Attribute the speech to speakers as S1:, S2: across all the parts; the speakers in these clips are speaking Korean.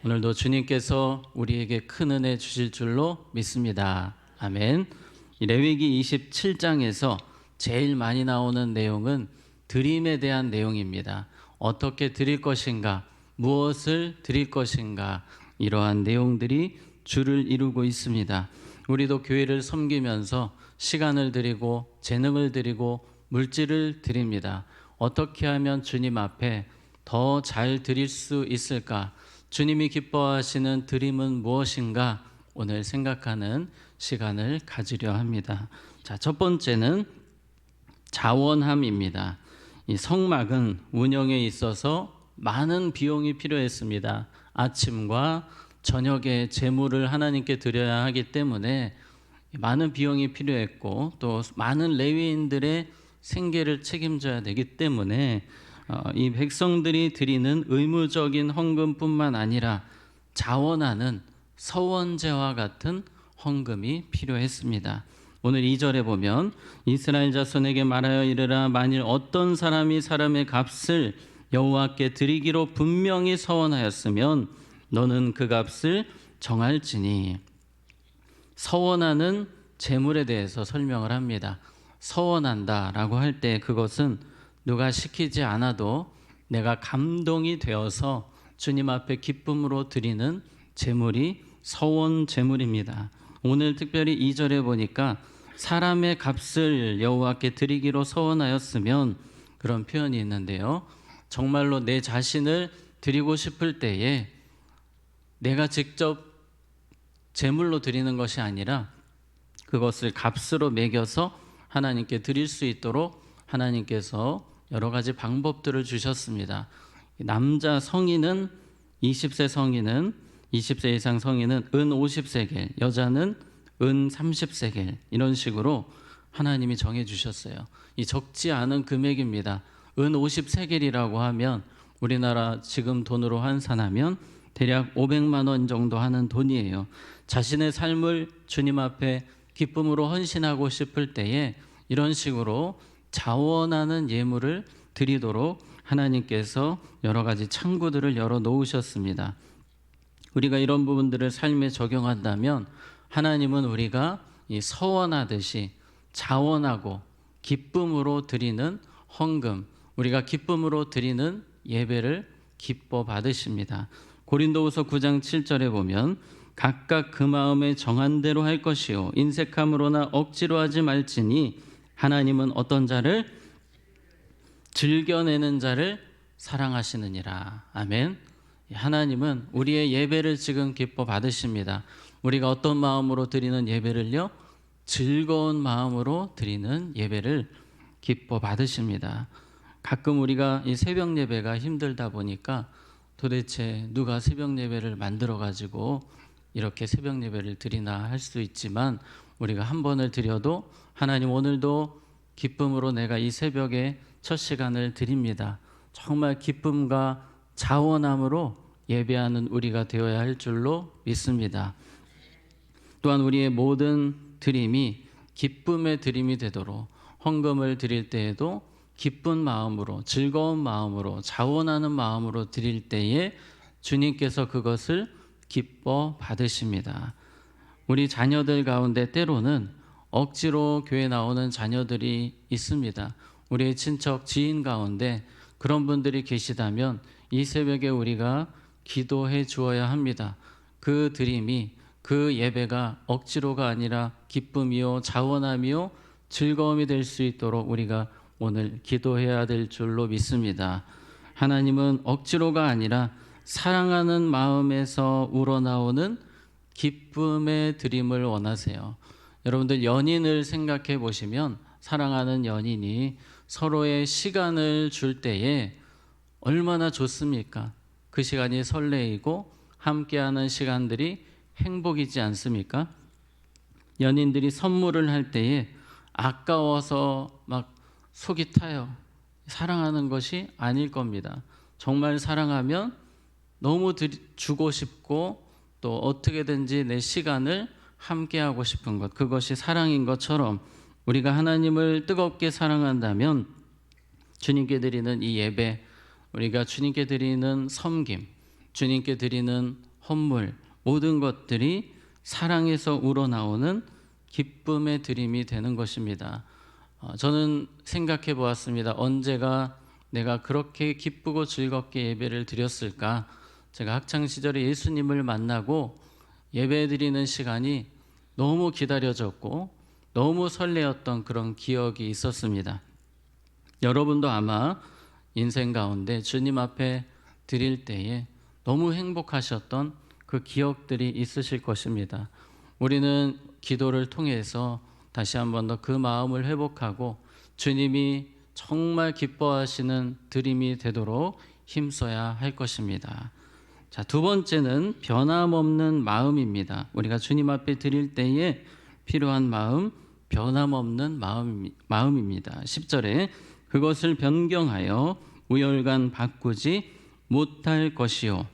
S1: 오늘도 주님께서 우리에게 큰 은혜 주실 줄로 믿습니다. 아멘. 이 레위기 27장에서 제일 많이 나오는 내용은 드림에 대한 내용입니다. 어떻게 드릴 것인가, 무엇을 드릴 것인가, 이러한 내용들이 주를 이루고 있습니다. 우리도 교회를 섬기면서 시간을 드리고 재능을 드리고 물질을 드립니다. 어떻게 하면 주님 앞에 더 잘 드릴 수 있을까? 주님이 기뻐하시는 드림은 무엇인가? 오늘 생각하는 시간을 가지려 합니다. 자, 첫 번째는 자원함입니다. 이 성막은 운영에 있어서 많은 비용이 필요했습니다. 아침과 저녁에 제물을 하나님께 드려야 하기 때문에 많은 비용이 필요했고, 또 많은 레위인들의 생계를 책임져야 되기 때문에 이 백성들이 드리는 의무적인 헌금뿐만 아니라 자원하는 서원제와 같은 헌금이 필요했습니다. 오늘 2절에 보면 이스라엘 자손에게 말하여 이르라, 만일 어떤 사람이 사람의 값을 여호와께 드리기로 분명히 서원하였으면 너는 그 값을 정할지니. 서원하는 제물에 대해서 설명을 합니다. 서원한다라고 할 때 그것은 누가 시키지 않아도 내가 감동이 되어서 주님 앞에 기쁨으로 드리는 제물이 서원 제물입니다. 오늘 특별히 2절에 보니까 사람의 값을 여호와께 드리기로 서원하였으면, 그런 표현이 있는데요. 정말로 내 자신을 드리고 싶을 때에 내가 직접 제물로 드리는 것이 아니라 그것을 값으로 매겨서 하나님께 드릴 수 있도록 하나님께서 여러 가지 방법들을 주셨습니다. 남자 성인은 20세 성인은 20세 이상 성인은 은 50세겔, 여자는 은 30세겔, 이런 식으로 하나님이 정해 주셨어요. 이 적지 않은 금액입니다. 은 50세겔이라고 하면 우리나라 지금 돈으로 환산하면 대략 500만 원 정도 하는 돈이에요. 자신의 삶을 주님 앞에 기쁨으로 헌신하고 싶을 때에 이런 식으로 자원하는 예물을 드리도록 하나님께서 여러 가지 창구들을 열어 놓으셨습니다. 우리가 이런 부분들을 삶에 적용한다면 하나님은 우리가 이 서원하듯이 자원하고 기쁨으로 드리는 헌금, 우리가 기쁨으로 드리는 예배를 기뻐 받으십니다. 고린도후서 9장 7절에 보면 각각 그 마음에 정한 대로 할 것이요 인색함으로나 억지로 하지 말지니 하나님은 어떤 자를? 즐겨내는 자를 사랑하시느니라. 아멘. 하나님은 우리의 예배를 지금 기뻐 받으십니다. 우리가 어떤 마음으로 드리는 예배를요? 즐거운 마음으로 드리는 예배를 기뻐 받으십니다. 가끔 우리가 이 새벽 예배가 힘들다 보니까 도대체 누가 새벽 예배를 만들어 가지고 이렇게 새벽 예배를 드리나 할 수 있지만, 우리가 한 번을 드려도 하나님 오늘도 기쁨으로 내가 이 새벽에 첫 시간을 드립니다. 정말 기쁨과 자원함으로 예배하는 우리가 되어야 할 줄로 믿습니다. 또한 우리의 모든 드림이 기쁨의 드림이 되도록 헌금을 드릴 때에도 기쁜 마음으로, 즐거운 마음으로, 자원하는 마음으로 드릴 때에 주님께서 그것을 기뻐 받으십니다. 우리 자녀들 가운데 때로는 억지로 교회 나오는 자녀들이 있습니다. 우리의 친척, 지인 가운데 그런 분들이 계시다면 이 새벽에 우리가 기도해 주어야 합니다. 그 드림이, 그 예배가 억지로가 아니라 기쁨이요 자원함이요 즐거움이 될 수 있도록 우리가 오늘 기도해야 될 줄로 믿습니다. 하나님은 억지로가 아니라 사랑하는 마음에서 우러나오는 기쁨의 드림을 원하세요. 여러분들 연인을 생각해 보시면 사랑하는 연인이 서로의 시간을 줄 때에 얼마나 좋습니까? 그 시간이 설레이고 함께하는 시간들이 행복이지 않습니까? 연인들이 선물을 할 때에 아까워서 막 속이 타요. 사랑하는 것이 아닐 겁니다. 정말 사랑하면 너무 주고 싶고 또 어떻게든지 내 시간을 함께하고 싶은 것, 그것이 사랑인 것처럼 우리가 하나님을 뜨겁게 사랑한다면 주님께 드리는 이 예배, 우리가 주님께 드리는 섬김, 주님께 드리는 헌물, 모든 것들이 사랑에서 우러나오는 기쁨의 드림이 되는 것입니다. 저는 생각해 보았습니다. 언제가 내가 그렇게 기쁘고 즐겁게 예배를 드렸을까? 제가 학창 시절에 예수님을 만나고 예배 드리는 시간이 너무 기다려졌고 너무 설레었던 그런 기억이 있었습니다. 여러분도 아마 인생 가운데 주님 앞에 드릴 때에 너무 행복하셨던 그 기억들이 있으실 것입니다. 우리는 기도를 통해서 다시 한 번 더 그 마음을 회복하고 주님이 정말 기뻐하시는 드림이 되도록 힘써야 할 것입니다. 자, 두 번째는 변함없는 마음입니다. 우리가 주님 앞에 드릴 때에 필요한 마음, 변함없는 마음입니다. 10절에 그것을 변경하여 우열간 바꾸지 못할 것이요.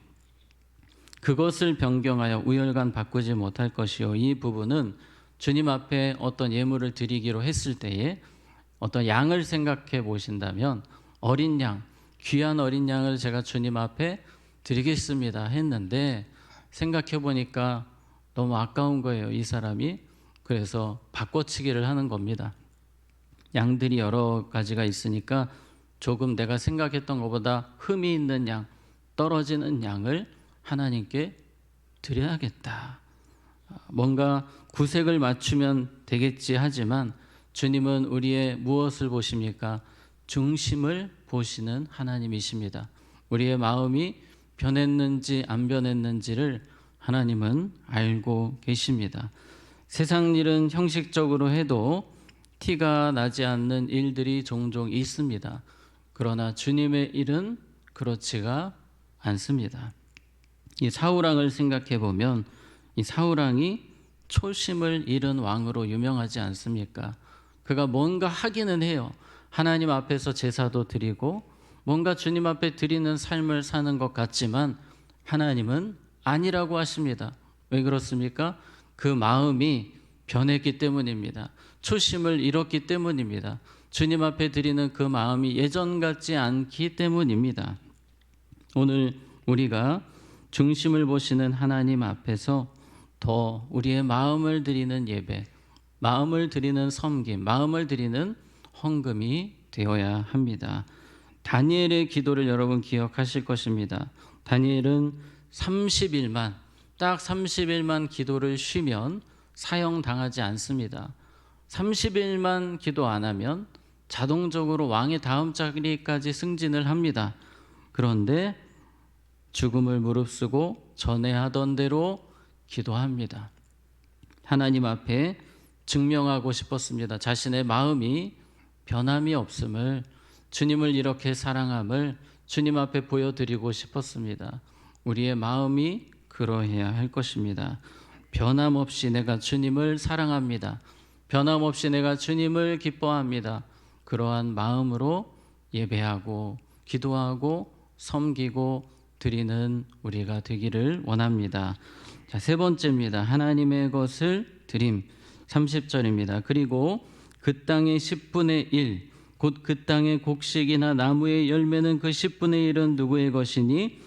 S1: 그것을 변경하여 우열간 바꾸지 못할 것이요. 이 부분은 주님 앞에 어떤 예물을 드리기로 했을 때에 어떤 양을 생각해 보신다면 어린 양, 귀한 어린 양을 제가 주님 앞에 드리겠습니다 했는데 생각해 보니까 너무 아까운 거예요, 이 사람이. 그래서 바꿔치기를 하는 겁니다. 양들이 여러 가지가 있으니까 조금 내가 생각했던 것보다 흠이 있는 양, 떨어지는 양을 하나님께 드려야겠다. 뭔가 구색을 맞추면 되겠지 하지만 주님은 우리의 무엇을 보십니까? 중심을 보시는 하나님이십니다. 우리의 마음이 변했는지 안 변했는지를 하나님은 알고 계십니다. 세상 일은 형식적으로 해도 티가 나지 않는 일들이 종종 있습니다. 그러나 주님의 일은 그렇지가 않습니다. 이 사울왕을 생각해 보면 이 사울왕이 초심을 잃은 왕으로 유명하지 않습니까? 그가 뭔가 하기는 해요. 하나님 앞에서 제사도 드리고 뭔가 주님 앞에 드리는 삶을 사는 것 같지만 하나님은 아니라고 하십니다. 왜 그렇습니까? 그 마음이 변했기 때문입니다. 초심을 잃었기 때문입니다. 주님 앞에 드리는 그 마음이 예전 같지 않기 때문입니다. 오늘 우리가 중심을 보시는 하나님 앞에서 더 우리의 마음을 드리는 예배, 마음을 드리는 섬김, 마음을 드리는 헌금이 되어야 합니다. 다니엘의 기도를 여러분 기억하실 것입니다. 다니엘은 30일만, 딱 30일만 기도를 쉬면 사형당하지 않습니다. 30일만 기도 안 하면 자동적으로 왕의 다음 자리까지 승진을 합니다. 그런데 죽음을 무릅쓰고 전에 하던 대로 기도합니다. 하나님 앞에 증명하고 싶었습니다. 자신의 마음이 변함이 없음을, 주님을 이렇게 사랑함을 주님 앞에 보여드리고 싶었습니다. 우리의 마음이 그러해야 할 것입니다. 변함없이 내가 주님을 사랑합니다. 변함없이 내가 주님을 기뻐합니다. 그러한 마음으로 예배하고 기도하고 섬기고 드리는 우리가 되기를 원합니다. 자, 세 번째입니다. 하나님의 것을 드림. 30절입니다. 그리고 그 땅의 10분의 1, 곧 그 땅의 곡식이나 나무의 열매는 그 10분의 1은 누구의 것이니?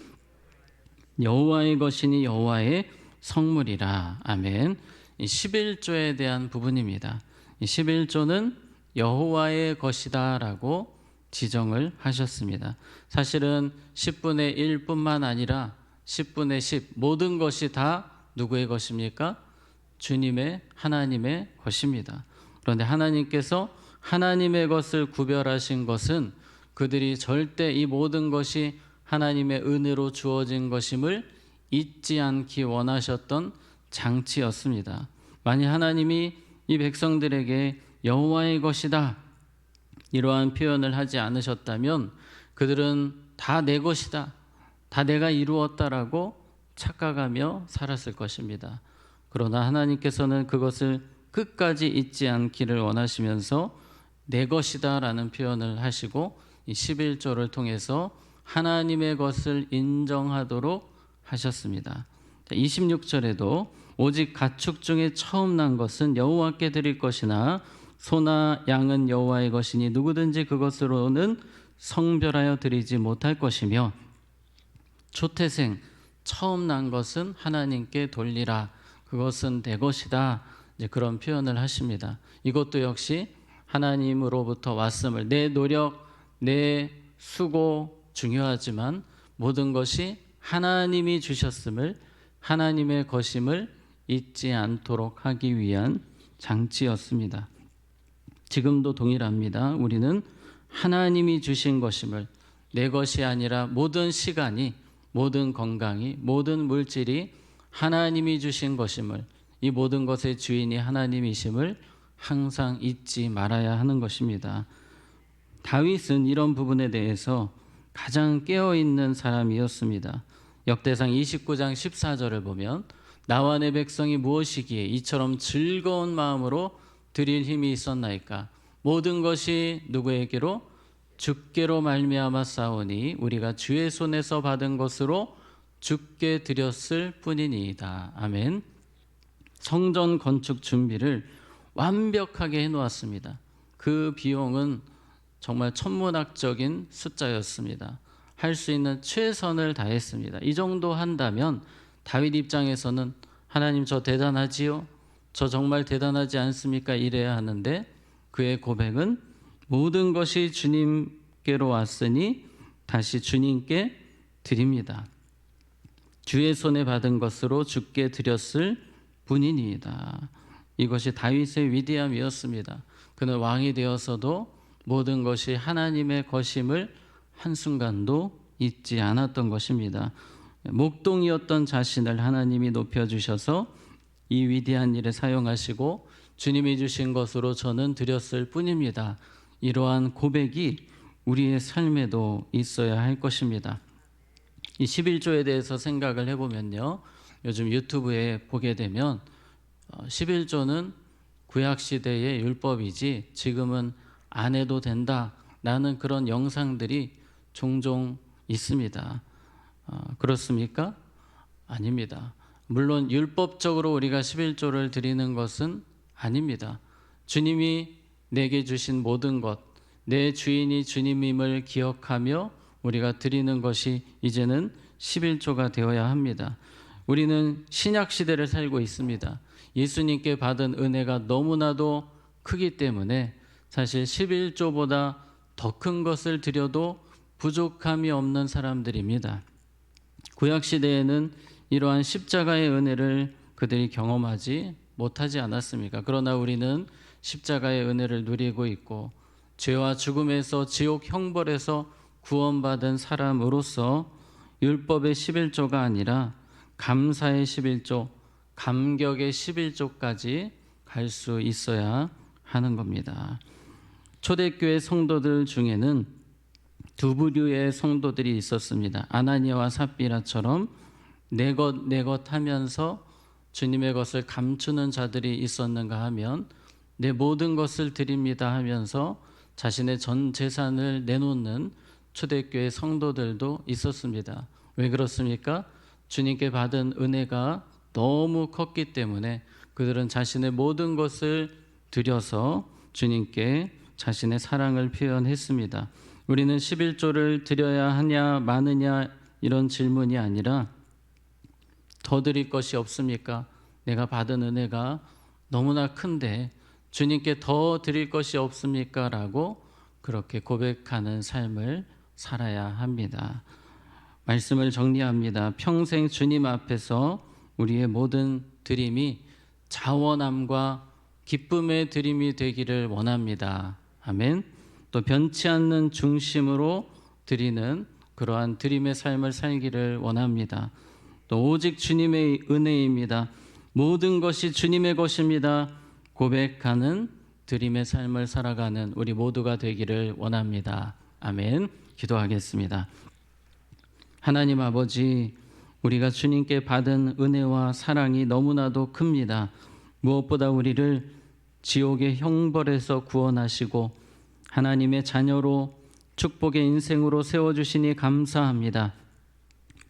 S1: 여호와의 것이니 여호와의 성물이라. 아멘. 이 11조에 대한 부분입니다. 이 11조는 여호와의 것이다라고 지정을 하셨습니다. 사실은 10분의 1뿐만 아니라 10분의 10 모든 것이 다 누구의 것입니까? 주님의, 하나님의 것입니다. 그런데 하나님께서 하나님의 것을 구별하신 것은 그들이 절대 이 모든 것이 하나님의 은혜로 주어진 것임을 잊지 않기 원하셨던 장치였습니다. 만약 하나님이 이 백성들에게 여호와의 것이다 이러한 표현을 하지 않으셨다면 그들은 다 내 것이다, 다 내가 이루었다라고 착각하며 살았을 것입니다. 그러나 하나님께서는 그것을 끝까지 잊지 않기를 원하시면서 내 것이다 라는 표현을 하시고 이 11조를 통해서 하나님의 것을 인정하도록 하셨습니다. 26절에도 오직 가축 중에 처음 난 것은 여호와께 드릴 것이나 소나 양은 여호와의 것이니 누구든지 그것으로는 성별하여 드리지 못할 것이며 초태생, 처음 난 것은 하나님께 돌리라. 그것은 내 것이다. 이제 그런 표현을 하십니다. 이것도 역시 하나님으로부터 왔음을, 내 노력, 내 수고 중요하지만 모든 것이 하나님이 주셨음을, 하나님의 것임을 잊지 않도록 하기 위한 장치였습니다. 지금도 동일합니다. 우리는 하나님이 주신 것임을, 내 것이 아니라 모든 시간이, 모든 건강이, 모든 물질이 하나님이 주신 것임을, 이 모든 것의 주인이 하나님이심을 항상 잊지 말아야 하는 것입니다. 다윗은 이런 부분에 대해서 가장 깨어있는 사람이었습니다. 역대상 29장 14절을 보면 나와 내 백성이 무엇이기에 이처럼 즐거운 마음으로 드릴 힘이 있었나이까. 모든 것이 누구에게로? 주께로 말미암아 싸우니 우리가 주의 손에서 받은 것으로 주께 드렸을 뿐이니이다. 아멘. 성전 건축 준비를 완벽하게 해놓았습니다. 그 비용은 정말 천문학적인 숫자였습니다. 할 수 있는 최선을 다했습니다. 이 정도 한다면 다윗 입장에서는 하나님 저 대단하지요? 저 정말 대단하지 않습니까? 이래야 하는데 그의 고백은 모든 것이 주님께로 왔으니 다시 주님께 드립니다. 주의 손에 받은 것으로 주께 드렸을 뿐이니이다. 이것이 다윗의 위대함이었습니다. 그는 왕이 되어서도 모든 것이 하나님의 것임을 한순간도 잊지 않았던 것입니다. 목동이었던 자신을 하나님이 높여주셔서 이 위대한 일에 사용하시고 주님이 주신 것으로 저는 드렸을 뿐입니다. 이러한 고백이 우리의 삶에도 있어야 할 것입니다. 이 11조에 대해서 생각을 해보면요, 요즘 유튜브에 보게 되면 11조는 구약시대의 율법이지 지금은 안 해도 된다라는 그런 영상들이 종종 있습니다. 그렇습니까? 아닙니다. 물론 율법적으로 우리가 11조를 드리는 것은 아닙니다. 주님이 내게 주신 모든 것, 내 주인이 주님임을 기억하며 우리가 드리는 것이 이제는 11조가 되어야 합니다. 우리는 신약 시대를 살고 있습니다. 예수님께 받은 은혜가 너무나도 크기 때문에 사실 11조보다 더 큰 것을 드려도 부족함이 없는 사람들입니다. 구약 시대에는 이러한 십자가의 은혜를 그들이 경험하지 못하지 않았습니까? 그러나 우리는 십자가의 은혜를 누리고 있고 죄와 죽음에서 지옥 형벌에서 구원받은 사람으로서 율법의 11조가 아니라 감사의 11조, 감격의 11조까지 갈 수 있어야 하는 겁니다. 초대교회 성도들 중에는 두 부류의 성도들이 있었습니다. 아나니아와 삽비라처럼 내 것 하면서 주님의 것을 감추는 자들이 있었는가 하면 내 모든 것을 드립니다 하면서 자신의 전 재산을 내놓는 초대교회 성도들도 있었습니다. 왜 그렇습니까? 주님께 받은 은혜가 너무 컸기 때문에 그들은 자신의 모든 것을 드려서 주님께 자신의 사랑을 표현했습니다. 우리는 11조를 드려야 하냐 마느냐 이런 질문이 아니라 더 드릴 것이 없습니까? 내가 받은 은혜가 너무나 큰데 주님께 더 드릴 것이 없습니까? 라고 그렇게 고백하는 삶을 살아야 합니다. 말씀을 정리합니다. 평생 주님 앞에서 우리의 모든 드림이 자원함과 기쁨의 드림이 되기를 원합니다. 아멘. 또 변치 않는 중심으로 드리는 그러한 드림의 삶을 살기를 원합니다. 또 오직 주님의 은혜입니다. 모든 것이 주님의 것입니다. 고백하는 드림의 삶을 살아가는 우리 모두가 되기를 원합니다. 아멘. 기도하겠습니다. 하나님 아버지, 우리가 주님께 받은 은혜와 사랑이 너무나도 큽니다. 무엇보다 우리를 지옥의 형벌에서 구원하시고 하나님의 자녀로 축복의 인생으로 세워주시니 감사합니다.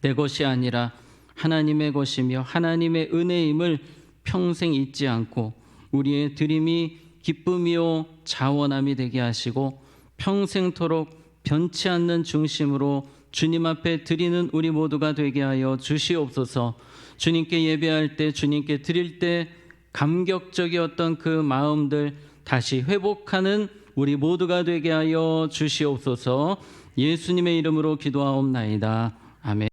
S1: 내 것이 아니라 하나님의 것이며 하나님의 은혜임을 평생 잊지 않고 우리의 드림이 기쁨이요 자원함이 되게 하시고 평생토록 변치 않는 중심으로 주님 앞에 드리는 우리 모두가 되게 하여 주시옵소서. 주님께 예배할 때, 주님께 드릴 때 감격적이었던 그 마음들 다시 회복하는 우리 모두가 되게 하여 주시옵소서. 예수님의 이름으로 기도하옵나이다. 아멘.